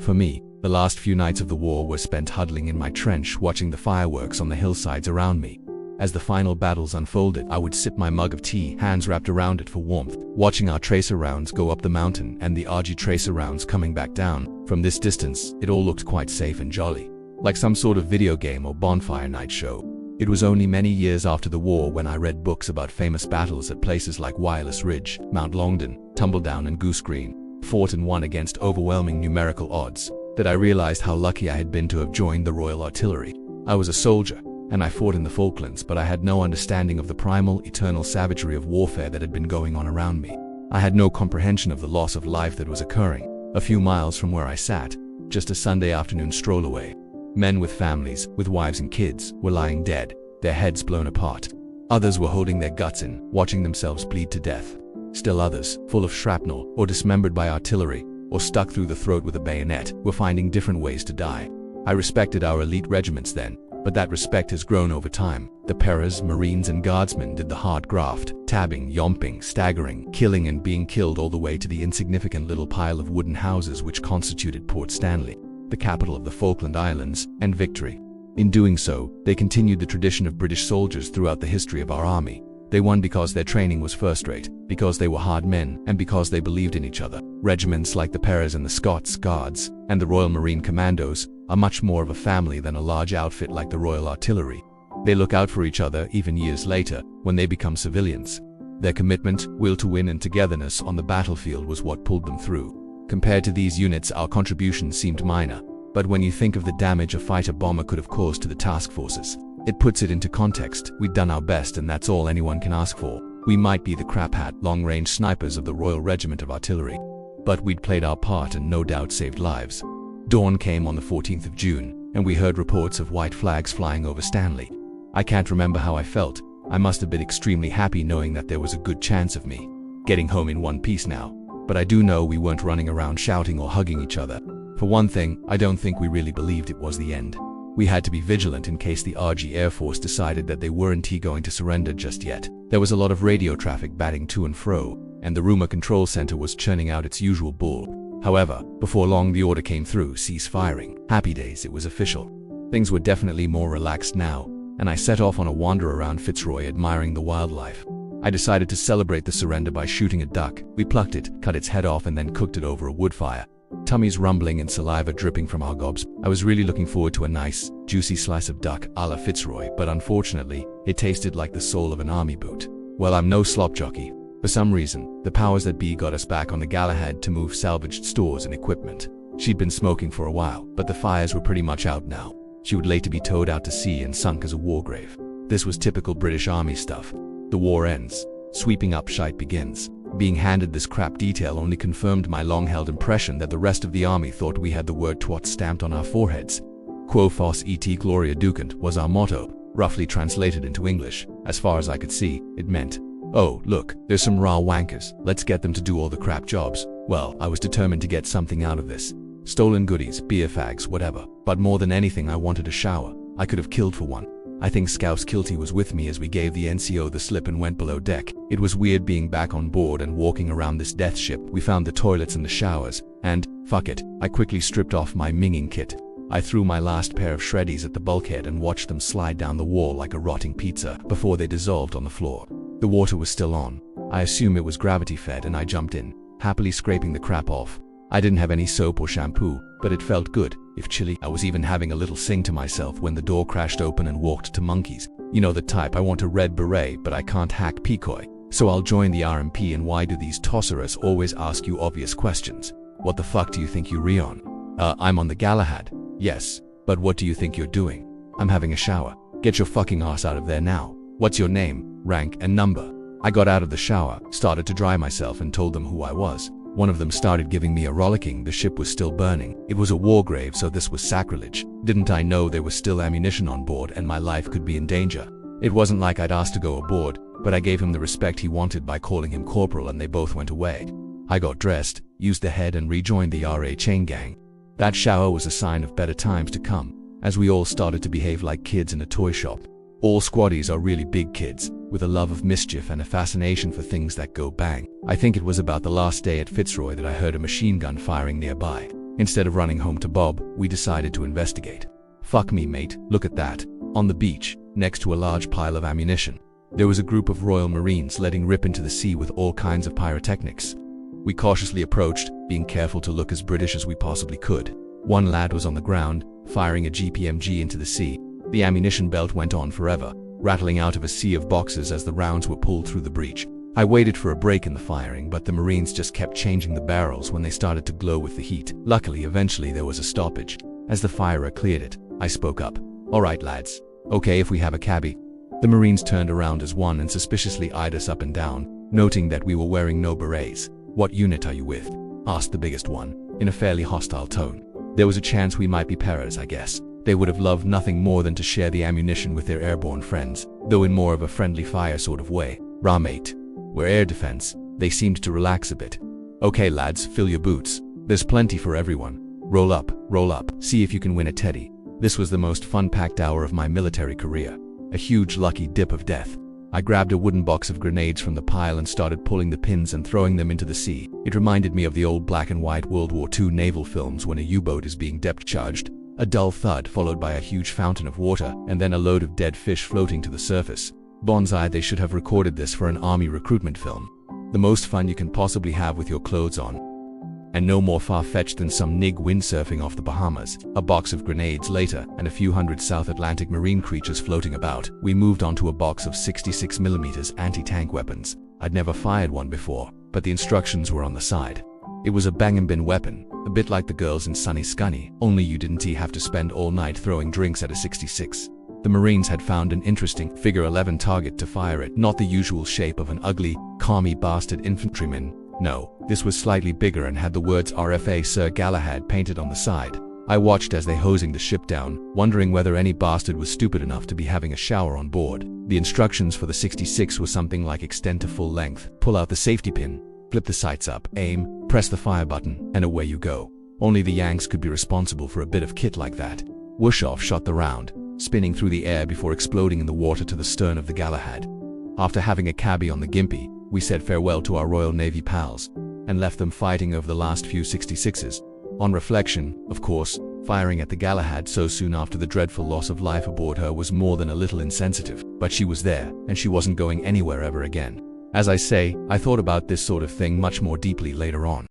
For me, the last few nights of the war were spent huddling in my trench watching the fireworks on the hillsides around me. As the final battles unfolded, I would sip my mug of tea, hands wrapped around it for warmth, watching our tracer rounds go up the mountain and the RG tracer rounds coming back down. From this distance, it all looked quite safe and jolly, like some sort of video game or bonfire night show. It was only many years after the war, when I read books about famous battles at places like Wireless Ridge, Mount Longdon, Tumbledown and Goose Green, fought and won against overwhelming numerical odds, that I realized how lucky I had been to have joined the Royal Artillery. I was a soldier, and I fought in the Falklands, but I had no understanding of the primal, eternal savagery of warfare that had been going on around me. I had no comprehension of the loss of life that was occurring a few miles from where I sat, just a Sunday afternoon stroll away. Men with families, with wives and kids, were lying dead, their heads blown apart. Others were holding their guts in, watching themselves bleed to death. Still others, full of shrapnel, or dismembered by artillery, or stuck through the throat with a bayonet, were finding different ways to die. I respected our elite regiments then, but that respect has grown over time. The paras, marines and guardsmen did the hard graft, tabbing, yomping, staggering, killing and being killed, all the way to the insignificant little pile of wooden houses which constituted Port Stanley, the capital of the Falkland Islands, and victory. In doing so, they continued the tradition of British soldiers throughout the history of our army. They won because their training was first-rate, because they were hard men, and because they believed in each other. Regiments like the Paras and the Scots Guards, and the Royal Marine Commandos, are much more of a family than a large outfit like the Royal Artillery. They look out for each other even years later, when they become civilians. Their commitment, will to win and togetherness on the battlefield was what pulled them through. Compared to these units, our contribution seemed minor, but when you think of the damage a fighter bomber could have caused to the task forces, it puts it into context. We'd done our best, and that's all anyone can ask for. We might be the crap-hat, long-range snipers of the Royal Regiment of Artillery, but we'd played our part and no doubt saved lives. Dawn came on the 14th of June, and we heard reports of white flags flying over Stanley. I can't remember how I felt. I must have been extremely happy knowing that there was a good chance of me getting home in one piece now. But I do know we weren't running around shouting or hugging each other. For one thing, I don't think we really believed it was the end. We had to be vigilant in case the RG Air Force decided that they weren't going to surrender just yet. There was a lot of radio traffic batting to and fro, and the rumor control center was churning out its usual bull. However, before long the order came through: cease firing. Happy days, it was official. Things were definitely more relaxed now, and I set off on a wander around Fitzroy admiring the wildlife. I decided to celebrate the surrender by shooting a duck. We plucked it, cut its head off, and then cooked it over a wood fire. Tummies rumbling and saliva dripping from our gobs. I was really looking forward to a nice, juicy slice of duck a la Fitzroy, but unfortunately, it tasted like the sole of an army boot. Well, I'm no slop jockey. For some reason, the powers that be got us back on the Galahad to move salvaged stores and equipment. She'd been smoking for a while, but the fires were pretty much out now. She would later be towed out to sea and sunk as a war grave. This was typical British Army stuff. The war ends. Sweeping up shite begins. Being handed this crap detail only confirmed my long-held impression that the rest of the army thought we had the word twat stamped on our foreheads. Quo fos et gloria ducant was our motto, roughly translated into English. As far as I could see, it meant, oh, look, there's some raw wankers, let's get them to do all the crap jobs. Well, I was determined to get something out of this. Stolen goodies, beer fags, whatever. But more than anything, I wanted a shower. I could have killed for one. I think Scouse Kilty was with me as we gave the NCO the slip and went below deck. It was weird being back on board and walking around this death ship. We found the toilets and the showers, and, fuck it, I quickly stripped off my minging kit. I threw my last pair of shreddies at the bulkhead and watched them slide down the wall like a rotting pizza before they dissolved on the floor. The water was still on. I assume it was gravity-fed, and I jumped in, happily scraping the crap off. I didn't have any soap or shampoo, but it felt good, if chilly. I was even having a little sing to myself when the door crashed open and walked to monkeys. You know the type. I want a red beret, but I can't hack Pecoy, so I'll join the RMP. And why do these tosserers always ask you obvious questions? What the fuck do you think you're on? I'm on the Galahad. Yes, but what do you think you're doing? I'm having a shower. Get your fucking ass out of there now. What's your name, rank, and number? I got out of the shower, started to dry myself, and told them who I was. One of them started giving me a rollicking. The ship was still burning. It was a war grave, so this was sacrilege. Didn't I know there was still ammunition on board and my life could be in danger? It wasn't like I'd asked to go aboard, but I gave him the respect he wanted by calling him corporal, and they both went away. I got dressed, used the head, and rejoined the RA chain gang. That shower was a sign of better times to come, as we all started to behave like kids in a toy shop. All squaddies are really big kids, with a love of mischief and a fascination for things that go bang. I think it was about the last day at Fitzroy that I heard a machine gun firing nearby. Instead of running home to Bob, we decided to investigate. Fuck me, mate, look at that. On the beach, next to a large pile of ammunition, there was a group of Royal Marines letting rip into the sea with all kinds of pyrotechnics. We cautiously approached, being careful to look as British as we possibly could. One lad was on the ground, firing a GPMG into the sea. The ammunition belt went on forever, rattling out of a sea of boxes as the rounds were pulled through the breech. I waited for a break in the firing, but the Marines just kept changing the barrels when they started to glow with the heat. Luckily, eventually there was a stoppage. As the firer cleared it, I spoke up. "All right, lads. Okay if we have a cabbie." The Marines turned around as one and suspiciously eyed us up and down, noting that we were wearing no berets. "What unit are you with?" asked the biggest one, in a fairly hostile tone. There was a chance we might be paras, I guess. They would have loved nothing more than to share the ammunition with their airborne friends, though in more of a friendly fire sort of way. "Rah, mate. We're air defense." They seemed to relax a bit. "Okay lads, fill your boots. There's plenty for everyone. Roll up, see if you can win a teddy." This was the most fun-packed hour of my military career. A huge lucky dip of death. I grabbed a wooden box of grenades from the pile and started pulling the pins and throwing them into the sea. It reminded me of the old black and white World War II naval films when a U-boat is being depth-charged. A dull thud followed by a huge fountain of water and then a load of dead fish floating to the surface. Bonsai, they should have recorded this for an army recruitment film. The most fun you can possibly have with your clothes on. And no more far-fetched than some nig windsurfing off the Bahamas. A box of grenades later, and a few hundred South Atlantic marine creatures floating about, we moved on to a box of 66mm anti-tank weapons. I'd never fired one before, but the instructions were on the side. It was a bang-and-bin weapon, a bit like the girls in Sunny Scunny, only you didn't have to spend all night throwing drinks at a 66. The Marines had found an interesting figure 11 target to fire at, not the usual shape of an ugly, commie bastard infantryman. No, this was slightly bigger and had the words RFA Sir Galahad painted on the side. I watched as they hosing the ship down, wondering whether any bastard was stupid enough to be having a shower on board. The instructions for the 66 were something like extend to full length, pull out the safety pin, flip the sights up, aim, press the fire button, and away you go. Only the Yanks could be responsible for a bit of kit like that. Whoosh off shot the round, spinning through the air before exploding in the water to the stern of the Galahad. After having a cabbie on the Gympie, we said farewell to our Royal Navy pals, and left them fighting over the last few 66s. On reflection, of course, firing at the Galahad so soon after the dreadful loss of life aboard her was more than a little insensitive, but she was there, and she wasn't going anywhere ever again. As I say, I thought about this sort of thing much more deeply later on.